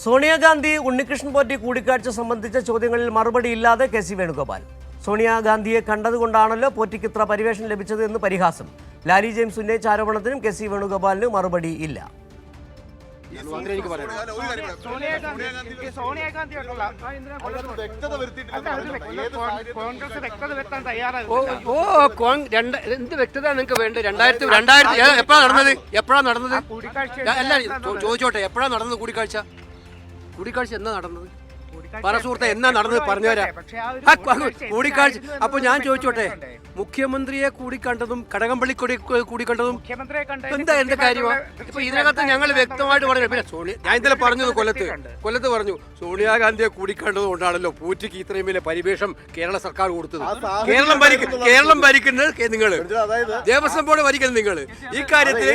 സോണിയാഗാന്ധി ഉണ്ണികൃഷ്ണൻ പോറ്റി കൂടിക്കാഴ്ച സംബന്ധിച്ച ചോദ്യങ്ങളിൽ മറുപടിയില്ലാതെ കെ സി വേണുഗോപാൽ. സോണിയാഗാന്ധിയെ കണ്ടതുകൊണ്ടാണല്ലോ പോറ്റിക്ക് ഇത്ര പരിവേഷം ലഭിച്ചത് എന്ന് പരിഹാസം. ലാലി ജെയിംസ് ഉന്നയിച്ച ആരോപണത്തിനും കെ സി വേണുഗോപാലിന് മറുപടി ഇല്ല. എന്ത് വ്യക്തത നിങ്ങൾക്ക് വേണ്ടത്? 2000 എപ്പോഴാണ് നടന്നത്? ചോദിച്ചോട്ടെ, എപ്പോഴാണ് നടന്നത് കൂടിക്കാഴ്ച എന്നാ നടന്നത്? പറ സുഹൃത്തെ, എന്നാ നടന്നത് പറഞ്ഞുതരാ. കൂടിക്കാഴ്ച അപ്പൊ ഞാൻ ചോദിച്ചോട്ടെ, മുഖ്യമന്ത്രിയെ കൂടിക്കണ്ടതും കടകംപള്ളി കൂടിക്കണ്ടതും എന്താ എന്റെ കാര്യമാണ്? ഇപ്പൊ ഇതിനകത്ത് ഞങ്ങൾ വ്യക്തമായിട്ട് പറഞ്ഞു. പിന്നെ ഞാൻ ഇന്നലെ പറഞ്ഞത് കൊല്ലത്ത് പറഞ്ഞു, സോണിയാഗാന്ധിയെ കൂടിക്കണ്ടത് കൊണ്ടാണല്ലോ പൂറ്റിക്ക് ഇത്രയും വലിയ പരിവേഷം കേരള സർക്കാർ കൊടുത്തത്. കേരളം ഭരിക്കുന്നത് നിങ്ങൾ, ദേവസ്വം ബോർഡ് ഭരിക്കുന്നത് നിങ്ങൾ. ഈ കാര്യത്തിൽ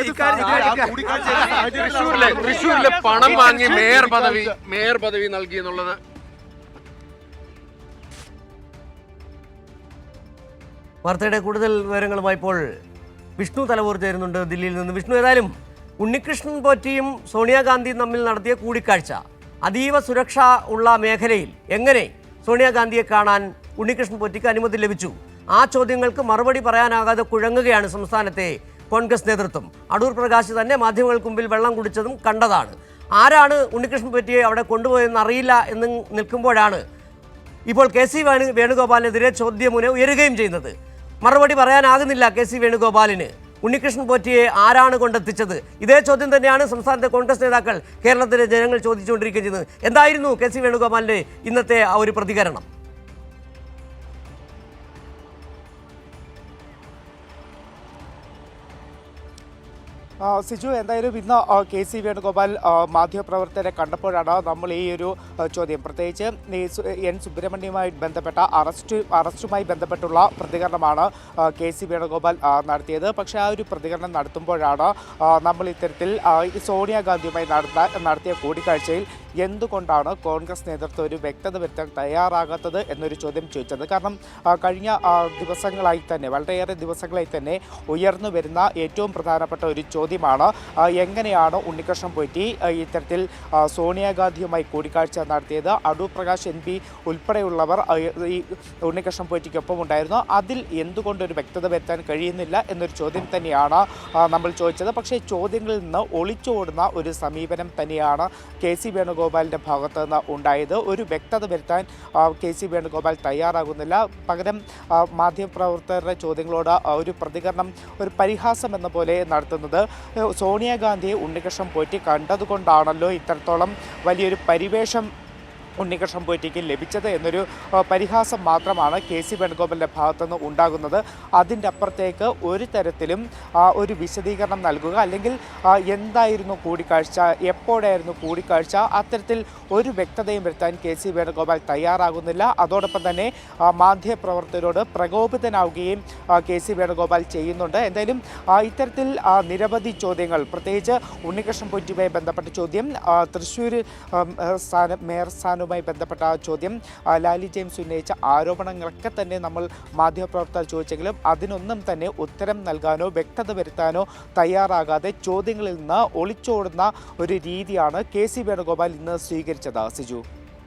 തൃശ്ശൂരിലെ പണം വാങ്ങി മേയർ പദവി നൽകി എന്നുള്ളത് വാർത്തയുടെ കൂടുതൽ വിവരങ്ങളുമായി ഇപ്പോൾ വിഷ്ണു തലവൂർ ചേരുന്നുണ്ട് ദില്ലിയിൽ നിന്ന്. വിഷ്ണു, ഏതായാലും ഉണ്ണികൃഷ്ണൻ പോറ്റിയും സോണിയാഗാന്ധിയും തമ്മിൽ നടത്തിയ കൂടിക്കാഴ്ച അതീവ സുരക്ഷ ഉള്ള മേഖലയിൽ എങ്ങനെ സോണിയാഗാന്ധിയെ കാണാൻ ഉണ്ണികൃഷ്ണൻ പോറ്റിക്ക് അനുമതി ലഭിച്ചു? ആ ചോദ്യങ്ങൾക്ക് മറുപടി പറയാനാകാതെ കുഴങ്ങുകയാണ് സംസ്ഥാനത്തെ കോൺഗ്രസ് നേതൃത്വം. അടൂർ പ്രകാശ് തന്നെ മാധ്യമങ്ങൾക്ക് മുമ്പിൽ വെള്ളം കുടിച്ചതും കണ്ടതാണ്. ആരാണ് ഉണ്ണികൃഷ്ണൻ പോറ്റിയെ അവിടെ കൊണ്ടുപോയെന്ന് അറിയില്ല എന്ന് നിൽക്കുമ്പോഴാണ് ഇപ്പോൾ കെ സി വേണുഗോപാലിനെതിരെ ചോദ്യമുന ഉയരുകയും ചെയ്യുന്നത്. മറുപടി പറയാനാകുന്നില്ല കെ സി വേണുഗോപാലിന്. ഉണ്ണികൃഷ്ണൻ പോറ്റിയെ ആരാണ് കൊണ്ടെത്തിച്ചത്? ഇതേ ചോദ്യം തന്നെയാണ് സംസ്ഥാനത്തെ കോൺഗ്രസ് നേതാക്കൾ കേരളത്തിലെ ജനങ്ങൾ ചോദിച്ചുകൊണ്ടിരിക്കുകയും ചെയ്യുന്നത്. എന്തായിരുന്നു കെ സി വേണുഗോപാലിന്റെ ഇന്നത്തെ ആ ഒരു പ്രതികരണം? സിജു, എന്തായാലും ഇന്ന് കെ സി വേണുഗോപാൽ മാധ്യമപ്രവർത്തകരെ കണ്ടപ്പോഴാണ് നമ്മൾ ഈ ഒരു ചോദ്യം, പ്രത്യേകിച്ച് എൻ സുബ്രഹ്മണ്യവുമായി ബന്ധപ്പെട്ട അറസ്റ്റുമായി ബന്ധപ്പെട്ടുള്ള പ്രതികരണമാണ് കെ സി വേണുഗോപാൽ നടത്തിയത്. പക്ഷേ ആ ഒരു പ്രതികരണം നടത്തുമ്പോഴാണ് നമ്മൾ ഇത്തരത്തിൽ സോണിയാഗാന്ധിയുമായി നടത്തിയ കൂടിക്കാഴ്ചയിൽ എന്തുകൊണ്ടാണ് കോൺഗ്രസ് നേതൃത്വം ഒരു വ്യക്തത വരുത്താൻ തയ്യാറാകാത്തത് എന്നൊരു ചോദ്യം ചോദിച്ചത്. കാരണം കഴിഞ്ഞ ദിവസങ്ങളായി തന്നെ, വളരെയേറെ ദിവസങ്ങളായി തന്നെ ഉയർന്നു വരുന്ന ഏറ്റവും പ്രധാനപ്പെട്ട ഒരു ചോദ്യമാണ് എങ്ങനെയാണ് ഉണ്ണികൃഷ്ണൻ പോറ്റി ഇത്തരത്തിൽ സോണിയാഗാന്ധിയുമായി കൂടിക്കാഴ്ച നടത്തിയത്? അടൂർ പ്രകാശ് MP ഉൾപ്പെടെയുള്ളവർ ഈ ഉണ്ണികൃഷ്ണൻ പോറ്റിക്കൊപ്പം ഉണ്ടായിരുന്നു. അതിൽ എന്തുകൊണ്ടൊരു വ്യക്തത വരുത്താൻ കഴിയുന്നില്ല എന്നൊരു ചോദ്യം തന്നെയാണ് നമ്മൾ ചോദിച്ചത്. പക്ഷേ ചോദ്യങ്ങളിൽ നിന്ന് ഒളിച്ചോടുന്ന ഒരു സമീപനം തന്നെയാണ് കെ സി വേണുഗോപാലിൻ്റെ ഭാഗത്ത് നിന്ന് ഉണ്ടായത്. ഒരു വ്യക്തത വരുത്താൻ കെ സി വേണുഗോപാൽ തയ്യാറാകുന്നില്ല. പകരം മാധ്യമപ്രവർത്തകരുടെ ചോദ്യങ്ങളോട് ഒരു പ്രതികരണം, ഒരു പരിഹാസം എന്ന പോലെ നടത്തുന്നത് സോണിയാഗാന്ധിയെ ഉണ്ണികൃഷ്ണൻ പോറ്റി കണ്ടതുകൊണ്ടാണല്ലോ ഇത്രത്തോളം വലിയൊരു പരിവേഷം ഉണ്ണികൃഷ്ണൻ പോറ്റിക്ക് ലഭിച്ചത് എന്നൊരു പരിഹാസം മാത്രമാണ് കെ സി വേണുഗോപാലിൻ്റെ ഭാഗത്തുനിന്ന് ഉണ്ടാകുന്നത്. അതിൻ്റെ അപ്പുറത്തേക്ക് ഒരു തരത്തിലും ഒരു വിശദീകരണം നൽകുക, അല്ലെങ്കിൽ എന്തായിരുന്നു കൂടിക്കാഴ്ച, എപ്പോഴായിരുന്നു കൂടിക്കാഴ്ച, അത്തരത്തിൽ ഒരു വ്യക്തതയും വരുത്താൻ കെ സി വേണുഗോപാൽ തയ്യാറാകുന്നില്ല. അതോടൊപ്പം തന്നെ മാധ്യമപ്രവർത്തകരോട് പ്രകോപിതനാവുകയും കെ സി വേണുഗോപാൽ ചെയ്യുന്നുണ്ട്. എന്തായാലും ഇത്തരത്തിൽ നിരവധി ചോദ്യങ്ങൾ, പ്രത്യേകിച്ച് ഉണ്ണികൃഷ്ണൻ പോറ്റിയുമായി ബന്ധപ്പെട്ട ചോദ്യം, തൃശ്ശൂർ മേയർ സ്ഥാനവുമായി ബന്ധപ്പെട്ട ചോദ്യം, ലാലി ജെയിംസ് ഉന്നയിച്ച ആരോപണങ്ങളൊക്കെ തന്നെ നമ്മൾ മാധ്യമപ്രവർത്തകർ ചോദിച്ചെങ്കിലും അതിനൊന്നും തന്നെ ഉത്തരം നൽകാനോ വ്യക്തത വരുത്താനോ തയ്യാറാകാതെ ചോദ്യങ്ങളിൽ നിന്ന് ഒളിച്ചോടുന്ന ഒരു രീതിയാണ് കെ സി വേണുഗോപാൽ ഇന്ന് സ്വീകരിച്ചത്. സിജു.